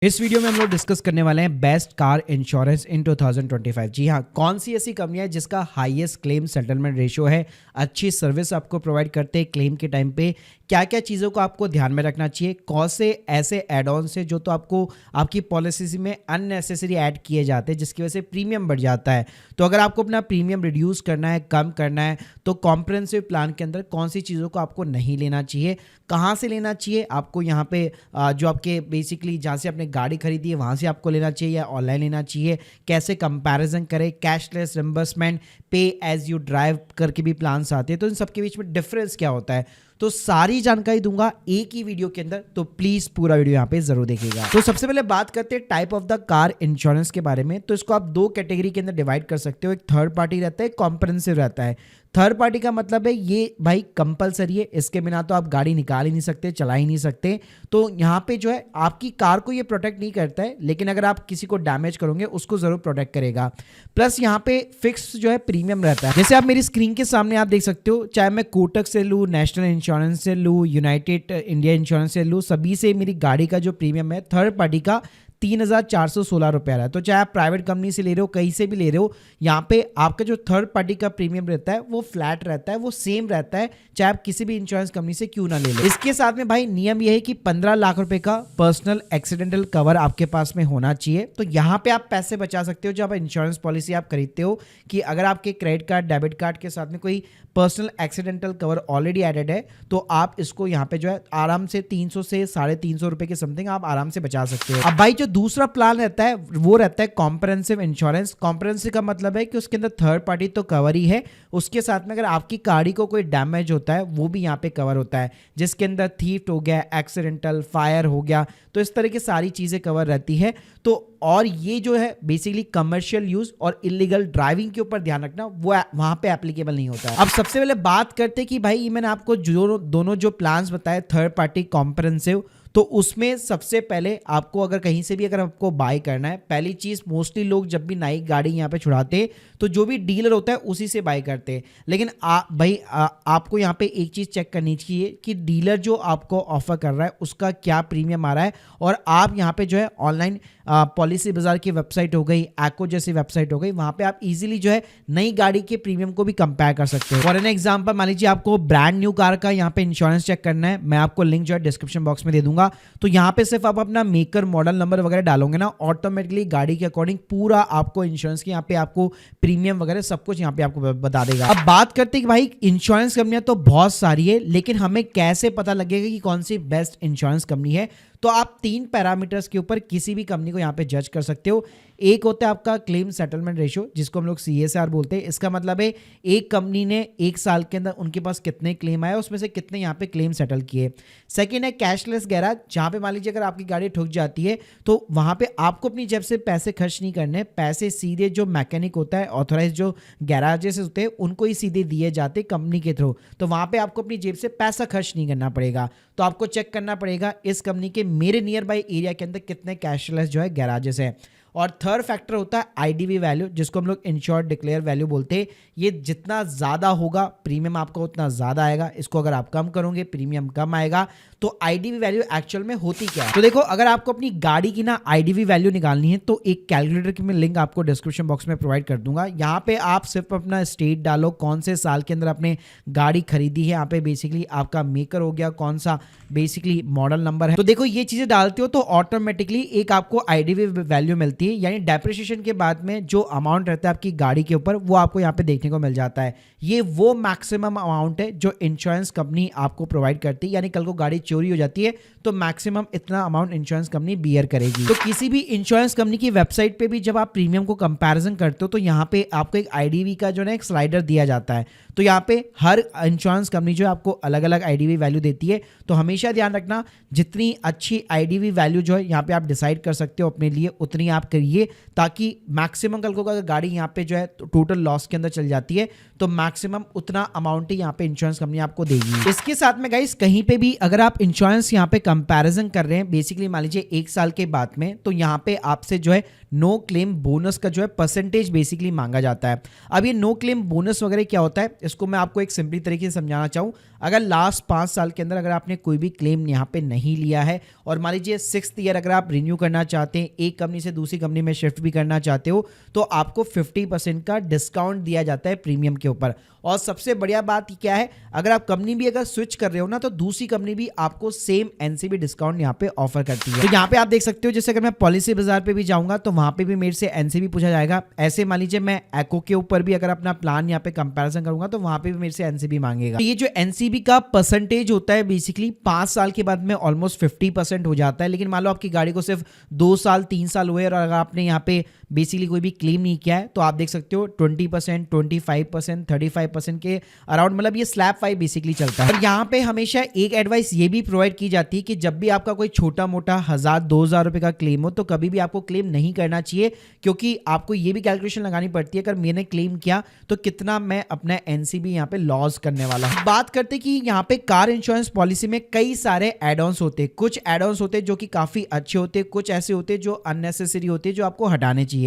इस वीडियो में हम लोग डिस्कस करने वाले हैं बेस्ट कार इंश्योरेंस इन 2025। जी हाँ, कौन सी ऐसी कंपनी है जिसका हाईएस्ट क्लेम सेटलमेंट रेशियो है, अच्छी सर्विस आपको प्रोवाइड करते हैं क्लेम के टाइम पे, क्या क्या चीज़ों को आपको ध्यान में रखना चाहिए, कौन से ऐसे एड ऑन्स है जो तो आपको आपकी पॉलिसी में अननेसेसरी ऐड किए जाते हैं जिसकी वजह से प्रीमियम बढ़ जाता है। तो अगर आपको अपना प्रीमियम रिड्यूस करना है, कम करना है, तो कॉम्प्रिहेंसिव प्लान के अंदर कौन सी चीज़ों को आपको नहीं लेना चाहिए, कहाँ से लेना चाहिए, आपको यहाँ पे जो आपके बेसिकली जहाँ से आपने गाड़ी खरीदी है वहाँ से आपको लेना चाहिए या ऑनलाइन लेना चाहिए, कैसे कंपैरिजन करें, कैशलेस रिम्बर्समेंट, पे एज यू ड्राइव करके भी प्लान्स आते हैं, तो इन सबके बीच में डिफरेंस क्या होता है, तो सारी जानकारी दूंगा एक ही वीडियो के अंदर। तो प्लीज पूरा वीडियो यहाँ पे जरूर देखिएगा। तो सबसे पहले बात करते हैं type of the car insurance के बारे में। तो इसको आप दो कैटेगरी के अंदर डिवाइड कर सकते हो, एक थर्ड पार्टी रहता है, कॉम्प्रिहेंसिव रहता है। थर्ड पार्टी का मतलब है ये भाई कंपलसरी है, इसके बिना तो आप गाड़ी निकाल ही नहीं सकते, चला ही नहीं सकते। तो यहाँ पे जो है आपकी कार को ये प्रोटेक्ट नहीं करता है, लेकिन अगर आप किसी को डैमेज करोगे उसको जरूर प्रोटेक्ट करेगा। प्लस यहाँ पे फिक्स जो है प्रीमियम रहता है। जैसे आप मेरी स्क्रीन के सामने आप देख सकते हो, चाहे मैं कोटक से लूँ, नेशनल इंश्योरेंस से लूँ, यूनाइटेड इंडिया इंश्योरेंस से लूँ, सभी से मेरी गाड़ी का जो प्रीमियम है थर्ड पार्टी का 3,416 रुपया रहा है। तो चाहे आप प्राइवेट कंपनी से ले रहे हो, कहीं से भी ले रहे हो, यहाँ पे आपका जो थर्ड पार्टी का प्रीमियम रहता है वो फ्लैट रहता है, वो सेम रहता है, चाहे आप किसी भी इंश्योरेंस कंपनी से क्यों ना ले लो। इसके साथ में भाई नियम यह है कि 15 लाख रुपए का पर्सनल एक्सीडेंटल कवर आपके पास में होना चाहिए। तो यहाँ पे आप पैसे बचा सकते हो जब इंश्योरेंस पॉलिसी आप खरीदते हो, कि अगर आपके क्रेडिट कार्ड, डेबिट कार्ड के साथ में कोई personal accidental cover already added है, तो आप इसको यहाँ पे जो है आराम से 300 से 350 रुपए के समथिंग आप आराम से बचा सकते हो। अब भाई जो दूसरा प्लान रहता है वो रहता है कॉम्प्रिहेंसिव इंश्योरेंस। कॉम्प्रिहेंसिव का मतलब है कि उसके अंदर थर्ड पार्टी तो कवर ही है, उसके साथ में अगर आपकी गाड़ी को कोई डैमेज होता है वो भी यहाँ पे कवर होता है, जिसके अंदर थीफ्ट हो गया, एक्सीडेंटल, फायर हो गया, तो इस तरह की सारी चीजें कवर रहती है। तो और ये जो है बेसिकली कमर्शियल यूज और इलीगल ड्राइविंग के ऊपर ध्यान रखना, वो वहां पे एप्लीकेबल नहीं होता है। अब सबसे पहले बात करते हैं कि भाई मैंने आपको जो दोनों जो प्लान्स बताए, थर्ड पार्टी, कॉम्प्रिहेंसिव, तो उसमें सबसे पहले आपको अगर कहीं से भी अगर आपको बाय करना है, पहली चीज मोस्टली लोग जब भी नई गाड़ी यहाँ पे छुड़ाते तो जो भी डीलर होता है उसी से बाय करते हैं। लेकिन आपको यहाँ पे एक चीज चेक करनी चाहिए कि डीलर जो आपको ऑफर कर रहा है उसका क्या प्रीमियम आ रहा है, और आप यहाँ पे जो है ऑनलाइन पॉलिसी बाजार की वेबसाइट हो गई, एक्को जैसी वेबसाइट हो गई, वहां पे आप इजीली जो है नई गाड़ी के प्रीमियम को भी कंपेयर कर सकते हो। फॉर एन एग्जांपल मान लीजिए आपको ब्रांड न्यू कार का यहाँ पे इंश्योरेंस चेक करना है, मैं आपको लिंक जो है डिस्क्रिप्शन बॉक्स में दे दूंगा। तो यहाँ पे सिर्फ आप अपना मेकर, मॉडल नंबर वगैरह डालोगे ना, ऑटोमेटिकली गाड़ी के अकॉर्डिंग पूरा आपको इंश्योरेंस की यहाँ पे आपको प्रीमियम वगैरह सब कुछ यहाँ पे आपको बता देगा। अब बात करते हैं कि भाई इंश्योरेंस कंपनियां तो बहुत सारी है, लेकिन हमें कैसे पता लगेगा कि कौन सी बेस्ट इंश्योरेंस कंपनी है। तो आप 3 पैरामीटर्स के ऊपर किसी भी कंपनी को यहाँ पे जज कर सकते हो। एक होता है आपका क्लेम सेटलमेंट रेशियो, जिसको हम लोग CSR बोलते हैं। इसका मतलब है एक कंपनी ने एक साल के अंदर उनके पास कितने क्लेम आए, उसमें से कितने यहाँ पे क्लेम सेटल किए। सेकेंड है कैशलेस गैराज, जहाँ पे मान लीजिए अगर आपकी गाड़ी ठुक जाती है तो वहाँ पे आपको अपनी जेब से पैसे खर्च नहीं करने, पैसे सीधे जो मैकेनिक होता है, ऑथोराइज जो गैराजेस होते हैं, उनको ही सीधे दिए जाते कंपनी के थ्रू। तो वहाँ पे आपको अपनी जेब से पैसा खर्च नहीं करना पड़ेगा। तो आपको चेक करना पड़ेगा इस कंपनी के मेरे नियर बाई एरिया के अंदर कितने कैशलेस जो है गैराजेस है। और थर्ड फैक्टर होता है IDV वैल्यू, जिसको हम लोग इंश्योर्ड डिक्लेयर वैल्यू बोलते हैं। ये जितना ज़्यादा होगा प्रीमियम आपका उतना ज़्यादा आएगा, इसको अगर आप कम करोगे प्रीमियम कम आएगा। तो IDV वैल्यू एक्चुअल में होती क्या है, तो देखो अगर आपको अपनी गाड़ी की ना IDV वैल्यू निकालनी है तो एक कैलकुलेटर की मैं लिंक आपको डिस्क्रिप्शन बॉक्स में प्रोवाइड कर दूंगा। यहाँ पे आप सिर्फ अपना स्टेट डालो, कौन से साल के अंदर आपने गाड़ी खरीदी है, यहाँ पे बेसिकली आपका मेकर हो गया, कौन सा बेसिकली मॉडल नंबर है। तो देखो ये चीज़ें डालते हो तो ऑटोमेटिकली एक आपको IDV वैल्यू मिलती है, यानी डेप्रिसिएशन के बाद में जो अमाउंट रहता है आपकी गाड़ी के ऊपर वो आपको यहाँ पे देखने को मिल जाता है। ये वो मैक्सिमम अमाउंट है जो इंश्योरेंस कंपनी आपको प्रोवाइड करती है, यानी कल को गाड़ी चोरी हो जाती है तो मैक्सिमम इतना अमाउंट इंश्योरेंस कंपनी बियर करेगी। तो किसी भी इंश्योरेंस कंपनी की वेबसाइट पे भी जब आप प्रीमियम को कंपैरिजन करते हो तो यहाँ पे आपको एक IDV का जो है एक स्लाइडर दिया जाता है। तो यहाँ पे हर इंश्योरेंस कंपनी जो है आपको अलग अलग IDV वैल्यू देती है। तो हमेशा ध्यान रखना जितनी अच्छी IDV वैल्यू जो है यहाँ पे आप डिसाइड कर सकते हो अपने लिए, उतनी आप करिए, ताकि मैक्सिमम कल को अगर गाड़ी यहाँ पे जो है टोटल लॉस के अंदर चल जाती है तो मैक्सिमम उतना अमाउंट ही यहाँ पे इंश्योरेंस कंपनी आपको देगी। इसके साथ में गाइस कहीं पे भी अगर आप इंश्योरेंस यहाँ पे कंपैरिजन कर रहे हैं बेसिकली मान लीजिए 1 साल के बाद में, तो यहाँ पे आपसे जो है नो क्लेम बोनस का जो है परसेंटेज बेसिकली मांगा जाता है। अब ये नो क्लेम बोनस वगैरह क्या होता है, इसको मैं आपको एक सिंपली तरीके से समझाना चाहूँ। अगर लास्ट 5 साल के अंदर अगर आपने कोई भी क्लेम यहाँ पे नहीं लिया है और मान लीजिए 6th ईयर अगर आप रिन्यू करना चाहते हैं, एक कंपनी से दूसरी कंपनी में शिफ्ट भी करना चाहते हो, तो आपको 50% का डिस्काउंट दिया जाता है प्रीमियम के ऊपर। और सबसे बढ़िया बात क्या है, अगर आप कंपनी भी अगर स्विच कर रहे हो ना, तो दूसरी कंपनी भी आपको सेम एनसीबी डिस्काउंट यहाँ पे ऑफर करती है। तो यहाँ पे आप देख सकते हो, जैसे अगर मैं पॉलिसी बाजार पे भी जाऊंगा तो वहां पे भी मेरे से एनसीबी पूछा जाएगा। ऐसे मान लीजिए मैं एको के ऊपर भी अगर अपना प्लान यहाँ पे कंपैरिजन करूंगा तो वहां पे भी मेरे से एनसीबी मांगेगा। तो ये जो एनसीबी का परसेंटेज होता है बेसिकली 5 साल के बाद में ऑलमोस्ट 50% हो जाता है। लेकिन मान लो आपकी गाड़ी को सिर्फ 2 साल 3 साल हुए और अगर आपने यहाँ पे बेसिकली कोई भी क्लेम नहीं किया है, तो आप देख सकते हो 20%, 25%, 35% के अराउंड, मतलब ये स्लैब 5 बेसिकली चलता है। और यहाँ पे हमेशा एक एडवाइस ये भी प्रोवाइड की जाती है कि जब भी आपका कोई छोटा मोटा 1000-2000 रुपए का क्लेम हो, तो कभी भी आपको क्लेम नहीं करना चाहिए, क्योंकि आपको ये भी कैलकुलेशन लगानी पड़ती है अगर मैंने क्लेम किया तो कितना मैं अपना एनसीबी यहाँ पे लॉस करने वाला हूँ। बात करते कि यहाँ पे कार इंश्योरेंस पॉलिसी में कई सारे एड-ऑन्स होते हैं। कुछ एड-ऑन्स होते हैं जो कि काफी अच्छे होते हैं, कुछ ऐसे होते हैं जो अननेसेसरी होते हैं, जो आपको हटाने चाहिए।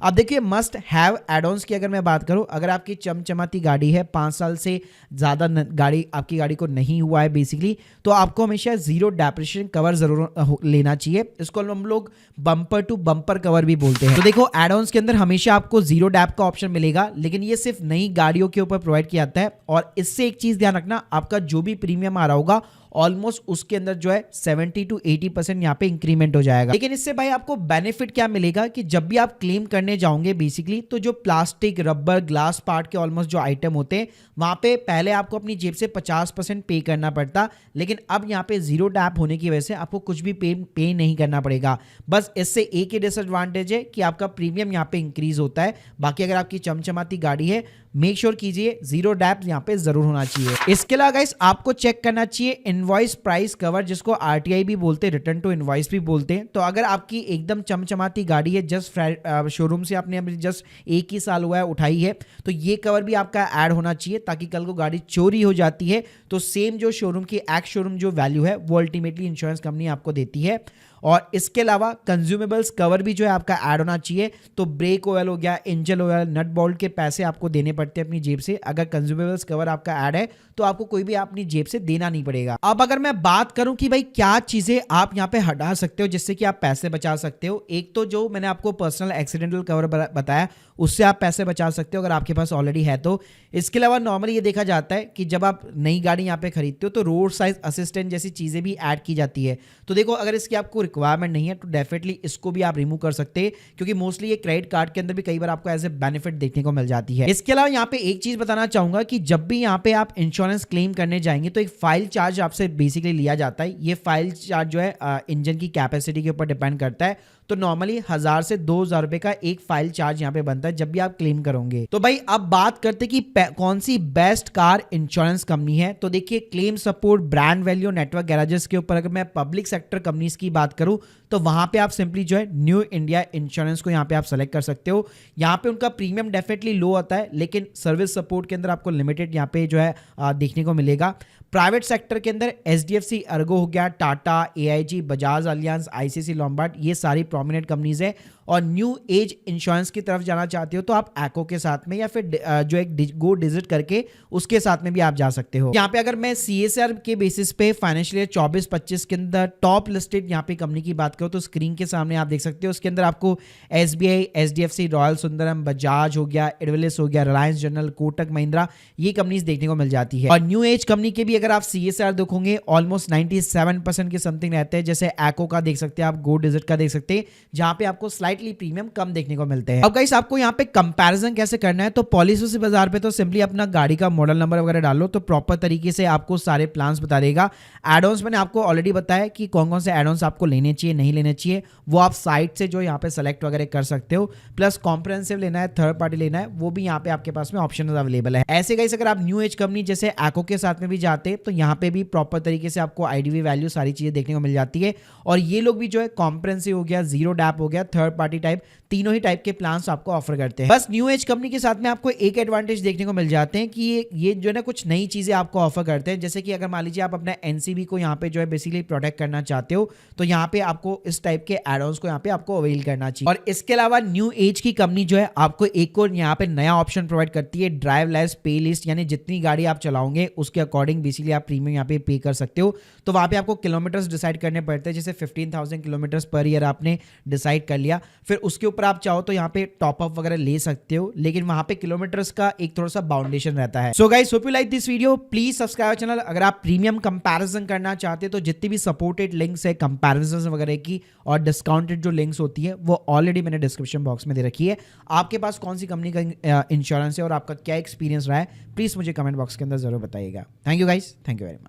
अब देखिए मस्ट हैव एड-ऑन्स की अगर मैं बात करूं, अगर आपकी चमचमाती गाड़ी है, 5 साल से ज्यादा गाड़ी आपकी गाड़ी को नहीं हुआ है बेसिकली, तो आपको हमेशा जीरो डेप्रिसिएशन कवर जरूर लेना चाहिए। इसको हम लोग बम्पर टू बम्पर कवर भी बोलते हैं। तो देखो एड-ऑन्स के अंदर हमेशा आपको जीरो डेप का ऑप्शन मिलेगा, लेकिन ये सिर्फ नई गाड़ियों के ऊपर प्रोवाइड किया जाता है। और इससे एक चीज ध्यान रखना, आपका जो भी प्रीमियम आ रहा होगा ऑलमोस्ट उसके अंदर जो है 70 to 80% यहाँ पे इंक्रीमेंट हो जाएगा। लेकिन इससे भाई आपको बेनिफिट क्या मिलेगा कि जब भी आप क्लेम करने जाओगे बेसिकली, तो जो प्लास्टिक, रबर, ग्लास पार्ट के ऑलमोस्ट जो आइटम होते हैं, वहां पे पहले आपको अपनी जेब से 50% पे करना पड़ता, लेकिन अब यहाँ पे जीरो डैप होने की वजह से आपको कुछ भी पे नहीं करना पड़ेगा। बस इससे एक ही डिसएडवांटेज है कि आपका प्रीमियम यहाँ पे इंक्रीज होता है। बाकी अगर आपकी चमचमाती गाड़ी है, मेक श्योर कीजिए जीरो डैप यहाँ पे जरूर होना चाहिए। इसके अलावा गाइस आपको चेक करना चाहिए इनवॉइस प्राइस कवर, जिसको आरटीआई भी बोलते हैं, रिटर्न टू इनवॉइस भी बोलते हैं। तो अगर आपकी एकदम चमचमाती गाड़ी है, जस्ट शोरूम से आपने अभी जस्ट 1 ही साल हुआ है उठाई है, तो ये कवर भी आपका ऐड होना चाहिए, ताकि कल को गाड़ी चोरी हो जाती है तो सेम जो शोरूम की एक्स शोरूम जो वैल्यू है वो अल्टीमेटली इंश्योरेंस कंपनी आपको देती है। और इसके अलावा कंज्यूमेबल्स कवर भी जो है आपका ऐड होना चाहिए। तो ब्रेक ऑयल हो गया, इंजन ऑयल, नट बोल्ट के पैसे आपको देने पड़ते हैं अपनी जेब से। अगर कंज्यूमेबल्स कवर आपका ऐड है तो आपको कोई भी अपनी जेब से देना नहीं पड़ेगा। अब अगर मैं बात करूं कि भाई क्या चीजें आप यहाँ पे हटा सकते हो जिससे कि आप पैसे बचा सकते हो, एक तो जो मैंने आपको पर्सनल एक्सीडेंटल कवर बताया, उससे आप पैसे बचा सकते हो अगर आपके पास ऑलरेडी है तो। इसके अलावा नॉर्मली ये देखा जाता है कि जब आप नई गाड़ी यहाँ पे खरीदते हो तो रोड साइड असिस्टेंट जैसी चीजें भी ऐड की जाती है। तो देखो अगर इसकी आपको रिक्वायरमेंट नहीं है तो डेफिनेटली इसको भी आप रिमूव कर सकते हैं, क्योंकि मोस्टली ये क्रेडिट कार्ड के अंदर भी कई बार आपको एज ए बेनिफिट देखने को मिल जाती है। इसके अलावा यहाँ पे एक चीज बताना चाहूंगा कि जब भी यहाँ पे आप इंश्योरेंस क्लेम करने जाएंगे तो एक फाइल चार्ज आपसे बेसिकली लिया जाता है। ये फाइल चार्ज जो है इंजन की कैपेसिटी के ऊपर डिपेंड करता है। तो नॉर्मली 1000 से 2000 रुपए का एक फाइल चार्ज यहाँ पे बनता है जब भी आप क्लेम करोगे। तो भाई अब बात करते कि कौन सी बेस्ट कार इंश्योरेंस कंपनी है। तो देखिए claim support, brand value, network garages के ऊपर अगर मैं पब्लिक सेक्टर कंपनीज की बात करूं तो वहां पे आप सिंपली जो है न्यू इंडिया इंश्योरेंस को यहाँ पे आप सेलेक्ट कर सकते हो। यहाँ पे उनका प्रीमियम डेफिनेटली लो आता है, लेकिन सर्विस सपोर्ट के अंदर आपको लिमिटेड यहाँ पे जो है देखने को मिलेगा। प्राइवेट सेक्टर के अंदर एचडीएफसी अर्गो हो गया, Tata, AIG, Bajaj alliance, ICC Lombard, ये सारी प्रोमिनेंट कंपनीज है। और न्यू एज इंश्योरेंस की तरफ जाना चाहते हो तो आप एको के साथ में या फिर जो एक गो डिजिट करके उसके साथ में भी आप जा सकते हो। यहाँ पे अगर मैं सीएसआर के बेसिस पे फाइनेंशियल ईयर 24-25 के अंदर टॉप लिस्टेड यहाँ पे कंपनी की बात करो तो स्क्रीन के सामने आप देख सकते हो। उसके अंदर आपको SBI, HDFC, royal Sundaram, Bajaj हो गया, एडविलिस हो गया, रिलायंस जनरल, कोटक महिंद्रा, ये कंपनीज देखने को मिल जाती है। और न्यू एज कंपनी के भी अगर आप सीएसआर देखोगे ऑलमोस्ट 97% के समथिंग रहते हैं। जैसे एको का देख सकते हैं आप, गो डिजिट का देख सकते हैं, जहां पे आपको स्लाइटली प्रीमियम कम देखने को मिलते हैं। अब गाइस आपको यहाँ पे कंपैरिजन कैसे करना है, तो पॉलिसी बाजार पे तो सिंपली अपना गाड़ी का मॉडल नंबर वगैरह डालो तो प्रॉपर तरीके से आपको सारे प्लान्स बता देगा। एड-ऑन्स मैंने आपको ऑलरेडी बताया कि कौन कौन से एड-ऑन्स आपको लेने चाहिए नहीं लेने चाहिए वो आप साइट से जो यहाँ पे सेलेक्ट वगैरह कर सकते हो। प्लस कॉम्प्रिहेंसिव लेना है, थर्ड पार्टी लेना है, वो भी यहाँ पे आपके पास में ऑप्शन अवेलेबल है। ऐसे गाइस अगर आप न्यू एज कंपनी जैसे एक्को के साथ में भी जाते हैं तो यहाँ पे भी प्रॉपर तरीके से आपको आईडीवी वैल्यू सारी चीजें देखने को मिल जाती है। और ये लोग भी जो है कॉम्प्रिहेंसिव हो गया, जीरो डैप हो गया, थर्ड पार्टी टाइप, तीनों ही टाइप के प्लान्स आपको ऑफर करते हैं। बस न्यू एज कंपनी के साथ में आपको एक एडवांटेज देखने को मिल जाते हैं कि ये जो है ना कुछ नई चीजें आपको ऑफर करते हैं। जैसे कि अगर मान लीजिए आप अपना एनसीबी को यहाँ पे जो है बेसिकली प्रोटेक्ट करना चाहते हो तो यहाँ पे आपको इस टाइप के एड-ऑन्स को यहाँ पे आपको अवेल करना चाहिए। और इसके अलावा न्यू एज की कंपनी जो है आपको एक और यहाँ पे नया ऑप्शन प्रोवाइड करती है, ड्राइव लेस पे लिस्ट, यानी जितनी गाड़ी आप चलाओगे उसके अकॉर्डिंग बेसिकली आप प्रीमियम यहाँ पे पे कर सकते हो। तो वहां पे आपको किलोमीटर्स डिसाइड करने पड़ते हैं, जैसे 15,000 किलोमीटर्स पर ईयर आपने डिसाइड कर लिया, फिर उसके ऊपर आप चाहो तो यहाँ पे टॉप अप वगैरह ले सकते हो, लेकिन वहां पे किलोमीटर्स का एक थोड़ा सा बाउंडेशन रहता है। So guys hope you like this video, please subscribe channel. अगर आप प्रीमियम कंपैरिजन करना चाहते हैं तो जितनी भी सपोर्टेड लिंक्स है कंपैरिजन वगैरह की और डिस्काउंटेड जो लिंक्स होती है वो ऑलरेडी मैंने डिस्क्रिप्शन बॉक्स में दे रखी है। आपके पास कौन सी कंपनी का इंश्योरेंस है और आपका क्या एक्सपीरियंस रहा है, प्लीज मुझे कमेंट बॉक्स के अंदर जरूर बताइएगा। Thank you guys, thank you very much.